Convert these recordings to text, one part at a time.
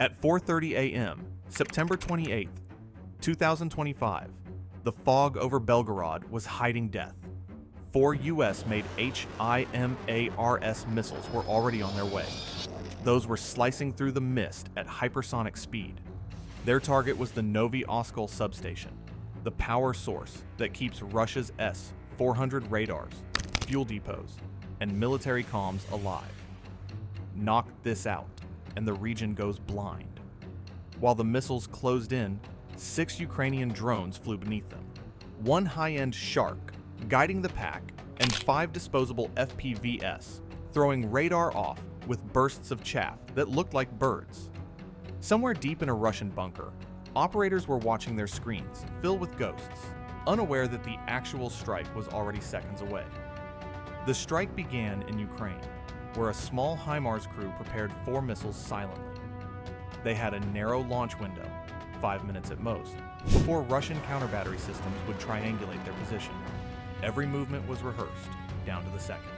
At 4:30 a.m., September 28, 2025, the fog over Belgorod was hiding death. 4 US-made HIMARS missiles were already on their way. Those were slicing through the mist at hypersonic speed. Their target was the Novi Oskol substation, the power source that keeps Russia's S-400 radars, fuel depots, and military comms alive. Knock this out, and the region goes blind. While the missiles closed in, 6 Ukrainian drones flew beneath them. 1 high-end Shark guiding the pack, and 5 disposable FPVs throwing radar off with bursts of chaff that looked like birds. Somewhere deep in a Russian bunker, operators were watching their screens fill with ghosts, unaware that the actual strike was already seconds away. The strike began in Ukraine, where a small HIMARS crew prepared 4 missiles silently. They had a narrow launch window, 5 minutes at most, before Russian counter-battery systems would triangulate their position. Every movement was rehearsed, down to the second.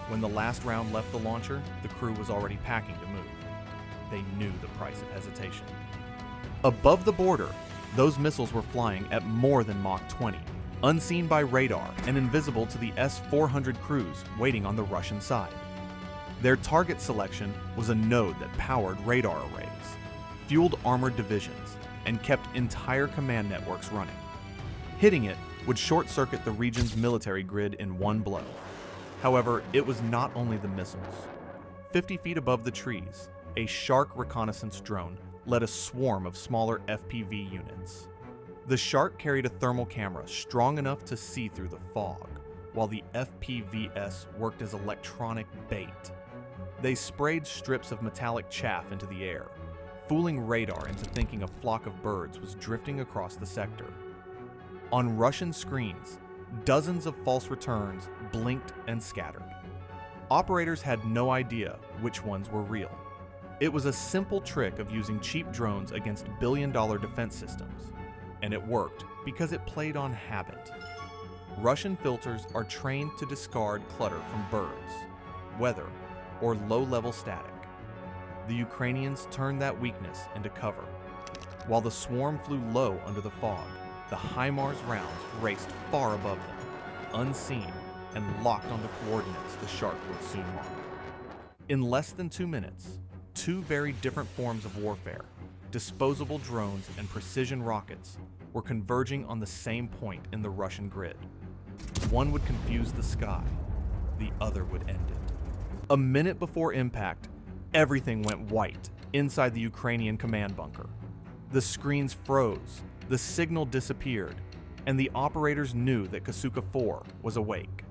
When the last round left the launcher, the crew was already packing to move. They knew the price of hesitation. Above the border, those missiles were flying at more than Mach 20, unseen by radar and invisible to the S-400 crews waiting on the Russian side. Their target selection was a node that powered radar arrays, fueled armored divisions, and kept entire command networks running. Hitting it would short-circuit the region's military grid in one blow. However, it was not only the missiles. 50 feet above the trees, a Shark reconnaissance drone led a swarm of smaller FPV units. The Shark carried a thermal camera strong enough to see through the fog, while the FPVs worked as electronic bait. They sprayed strips of metallic chaff into the air, fooling radar into thinking a flock of birds was drifting across the sector. On Russian screens, dozens of false returns blinked and scattered. Operators had no idea which ones were real. It was a simple trick of using cheap drones against billion-dollar defense systems, and it worked because it played on habit. Russian filters are trained to discard clutter from birds, weather, or low-level static. The Ukrainians turned that weakness into cover. While the swarm flew low under the fog, the HIMARS rounds raced far above them, unseen and locked on the coordinates the Shark would soon mark. In less than 2 minutes, 2 very different forms of warfare, disposable drones and precision rockets, were converging on the same point in the Russian grid. One would confuse the sky, the other would end it. A minute before impact, everything went white inside the Ukrainian command bunker. The screens froze, the signal disappeared, and the operators knew that Kasuka 4 was awake.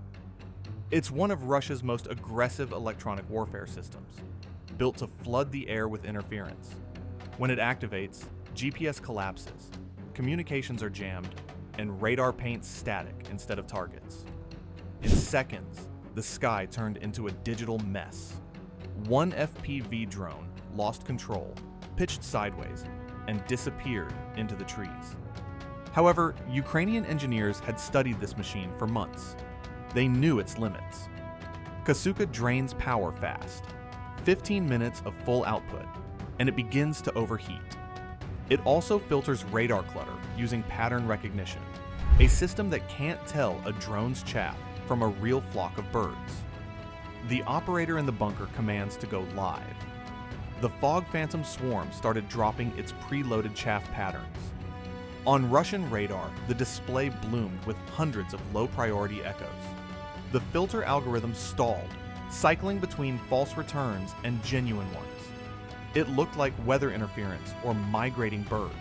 It's one of Russia's most aggressive electronic warfare systems, built to flood the air with interference. When it activates, GPS collapses, communications are jammed, and radar paints static instead of targets. In seconds, the sky turned into a digital mess. One FPV drone lost control, pitched sideways, and disappeared into the trees. However, Ukrainian engineers had studied this machine for months. They knew its limits. Kasuka drains power fast, 15 minutes of full output, and it begins to overheat. It also filters radar clutter using pattern recognition, a system that can't tell a drone's chaff from a real flock of birds. The operator in the bunker commands to go live. The Fog Phantom swarm started dropping its preloaded chaff patterns. On Russian radar, the display bloomed with hundreds of low-priority echoes. The filter algorithm stalled, cycling between false returns and genuine ones. It looked like weather interference or migrating birds.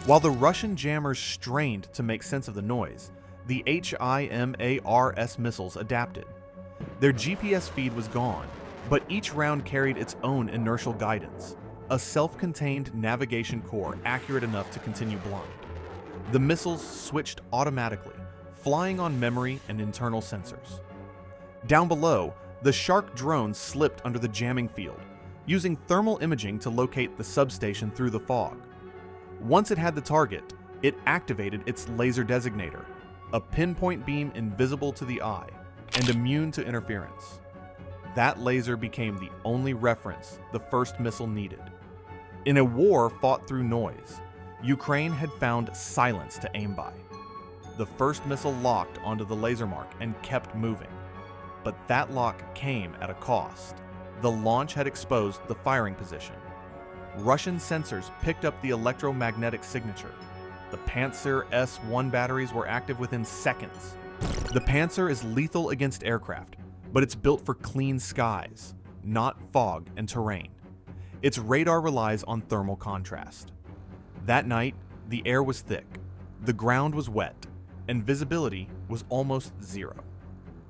While the Russian jammers strained to make sense of the noise, the HIMARS missiles adapted. Their GPS feed was gone, but each round carried its own inertial guidance, a self-contained navigation core accurate enough to continue blind. The missiles switched automatically, flying on memory and internal sensors. Down below, the Shark drone slipped under the jamming field, using thermal imaging to locate the substation through the fog. Once it had the target, it activated its laser designator, a pinpoint beam invisible to the eye and immune to interference. That laser became the only reference the first missile needed. In a war fought through noise, Ukraine had found silence to aim by. The first missile locked onto the laser mark and kept moving. But that lock came at a cost. The launch had exposed the firing position. Russian sensors picked up the electromagnetic signature. The Pantsir S-1 batteries were active within seconds. The Pantsir is lethal against aircraft, but it's built for clean skies, not fog and terrain. Its radar relies on thermal contrast. That night, the air was thick, the ground was wet, and visibility was almost zero.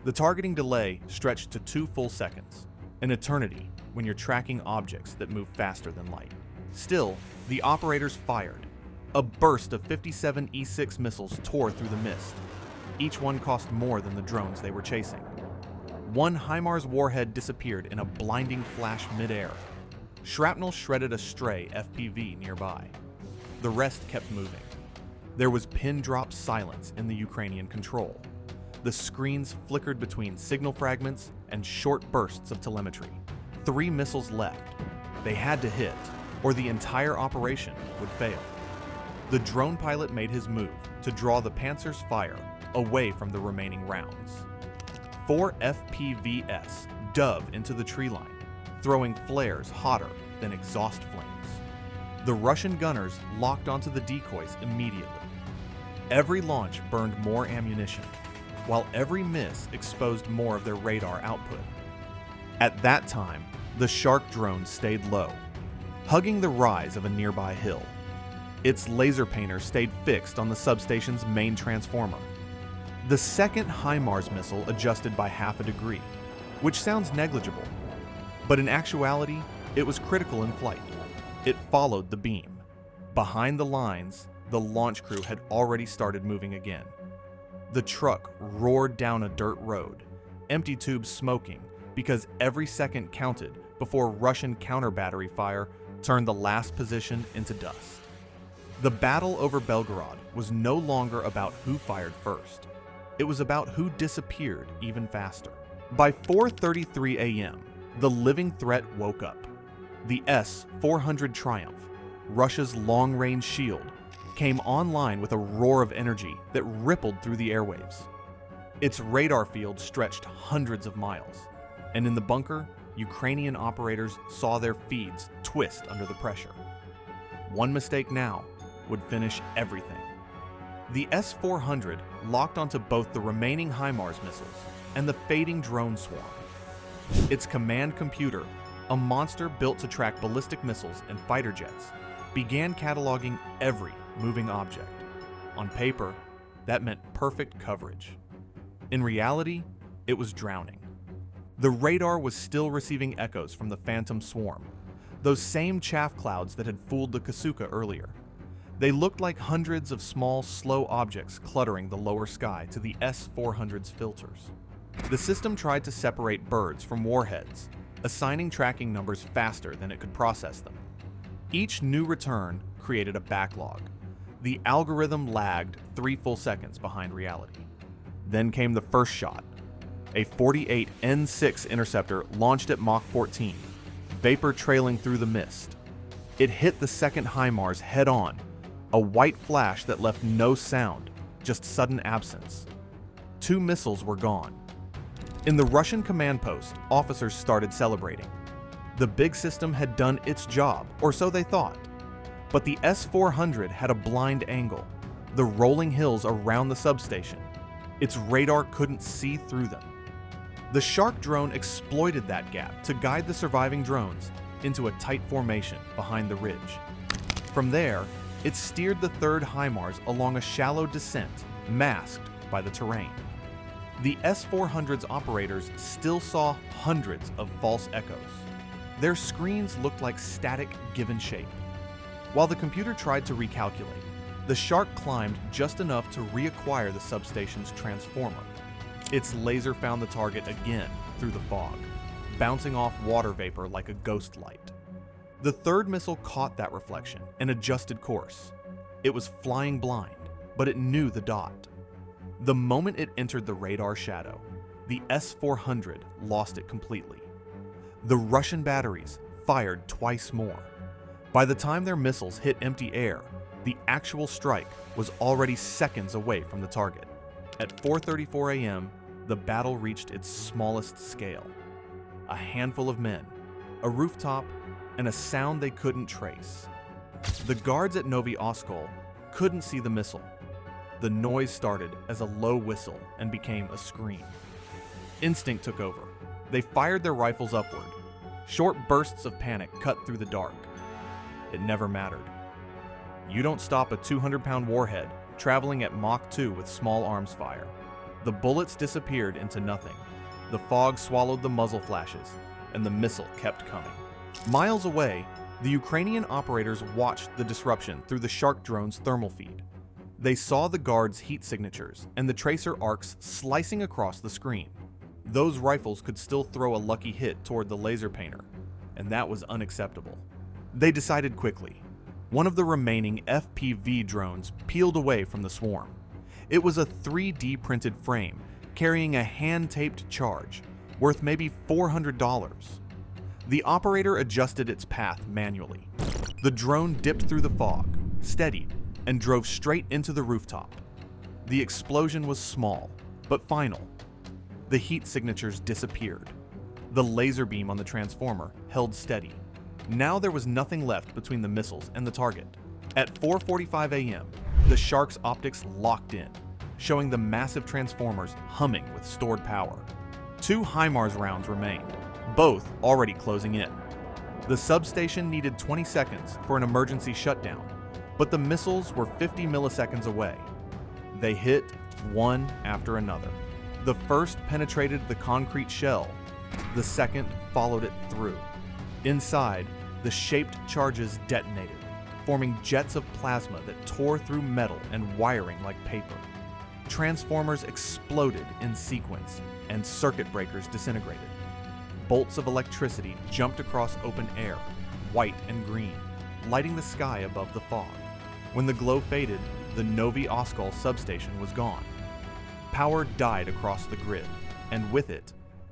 The targeting delay stretched to 2 full seconds, an eternity when you're tracking objects that move faster than light. Still, the operators fired. A burst of 57 E-6 missiles tore through the mist. Each one cost more than the drones they were chasing. One HIMARS warhead disappeared in a blinding flash midair. Shrapnel shredded a stray FPV nearby. The rest kept moving. There was pin-drop silence in the Ukrainian control. The screens flickered between signal fragments and short bursts of telemetry. 3 missiles left. They had to hit, or the entire operation would fail. The drone pilot made his move to draw the Pantsir's fire away from the remaining rounds. 4 FPVs dove into the tree line, throwing flares hotter than exhaust flames. The Russian gunners locked onto the decoys immediately. Every launch burned more ammunition, while every miss exposed more of their radar output. At that time, the Shark drone stayed low, hugging the rise of a nearby hill. Its laser painter stayed fixed on the substation's main transformer. The second HIMARS missile adjusted by half a degree, which sounds negligible, but in actuality, it was critical in flight. It followed the beam. Behind the lines, the launch crew had already started moving again. The truck roared down a dirt road, empty tubes smoking because every second counted before Russian counter-battery fire turned the last position into dust. The battle over Belgorod was no longer about who fired first. It was about who disappeared even faster. By 4:33 a.m., the living threat woke up. The S-400 Triumph, Russia's long-range shield, came online with a roar of energy that rippled through the airwaves. Its radar field stretched hundreds of miles, and in the bunker, Ukrainian operators saw their feeds twist under the pressure. One mistake now would finish everything. The S-400 locked onto both the remaining HIMARS missiles and the fading drone swarm. Its command computer, a monster built to track ballistic missiles and fighter jets, began cataloging every moving object. On paper, that meant perfect coverage. In reality, it was drowning. The radar was still receiving echoes from the phantom swarm, those same chaff clouds that had fooled the Kasuka earlier. They looked like hundreds of small, slow objects cluttering the lower sky to the S-400's filters. The system tried to separate birds from warheads, assigning tracking numbers faster than it could process them. Each new return created a backlog. The algorithm lagged 3 full seconds behind reality. Then came the first shot. A 48 N6 interceptor launched at Mach 14, vapor trailing through the mist. It hit the second HIMARS head-on, a white flash that left no sound, just sudden absence. 2 missiles were gone. In the Russian command post, officers started celebrating. The big system had done its job, or so they thought. But the S-400 had a blind angle, the rolling hills around the substation. Its radar couldn't see through them. The Shark drone exploited that gap to guide the surviving drones into a tight formation behind the ridge. From there, it steered the third HIMARS along a shallow descent, masked by the terrain. The S-400's operators still saw hundreds of false echoes. Their screens looked like static given shape. While the computer tried to recalculate, the Shark climbed just enough to reacquire the substation's transformer. Its laser found the target again through the fog, bouncing off water vapor like a ghost light. The third missile caught that reflection and adjusted course. It was flying blind, but it knew the dot. The moment it entered the radar shadow, the S-400 lost it completely. The Russian batteries fired twice more. By the time their missiles hit empty air, the actual strike was already seconds away from the target. At 4:34 a.m., the battle reached its smallest scale. A handful of men, a rooftop, and a sound they couldn't trace. The guards at Novi Oskol couldn't see the missile. The noise started as a low whistle and became a scream. Instinct took over. They fired their rifles upward. Short bursts of panic cut through the dark. It never mattered. You don't stop a 200-pound warhead traveling at Mach 2 with small arms fire. The bullets disappeared into nothing. The fog swallowed the muzzle flashes, and the missile kept coming. Miles away, the Ukrainian operators watched the disruption through the Shark drone's thermal feed. They saw the guards' heat signatures and the tracer arcs slicing across the screen. Those rifles could still throw a lucky hit toward the laser painter, and that was unacceptable. They decided quickly. One of the remaining FPV drones peeled away from the swarm. It was a 3D printed frame carrying a hand-taped charge worth maybe $400. The operator adjusted its path manually. The drone dipped through the fog, steadied, and drove straight into the rooftop. The explosion was small, but final. The heat signatures disappeared. The laser beam on the transformer held steady. Now there was nothing left between the missiles and the target. At 4:45 a.m., the Shark's optics locked in, showing the massive transformers humming with stored power. 2 HIMARS rounds remained, both already closing in. The substation needed 20 seconds for an emergency shutdown, but the missiles were 50 milliseconds away. They hit one after another. The first penetrated the concrete shell. The second followed it through. Inside, the shaped charges detonated, forming jets of plasma that tore through metal and wiring like paper. Transformers exploded in sequence, and circuit breakers disintegrated. Bolts of electricity jumped across open air, white and green, lighting the sky above the fog. When the glow faded, the Novi Oskol substation was gone. Power died across the grid, and with it,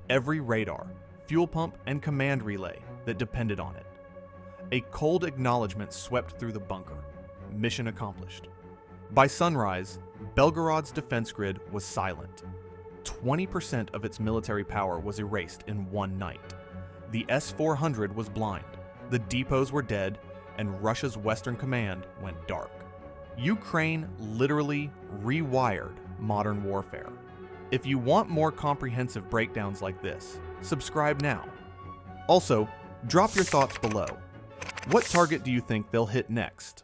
every radar, fuel pump, and command relay that depended on it. A cold acknowledgement swept through the bunker. Mission accomplished. By sunrise, Belgorod's defense grid was silent. 20% of its military power was erased in one night. The S-400 was blind, the depots were dead, and Russia's Western Command went dark. Ukraine literally rewired modern warfare. If you want more comprehensive breakdowns like this, subscribe now. Also, drop your thoughts below. What target do you think they'll hit next?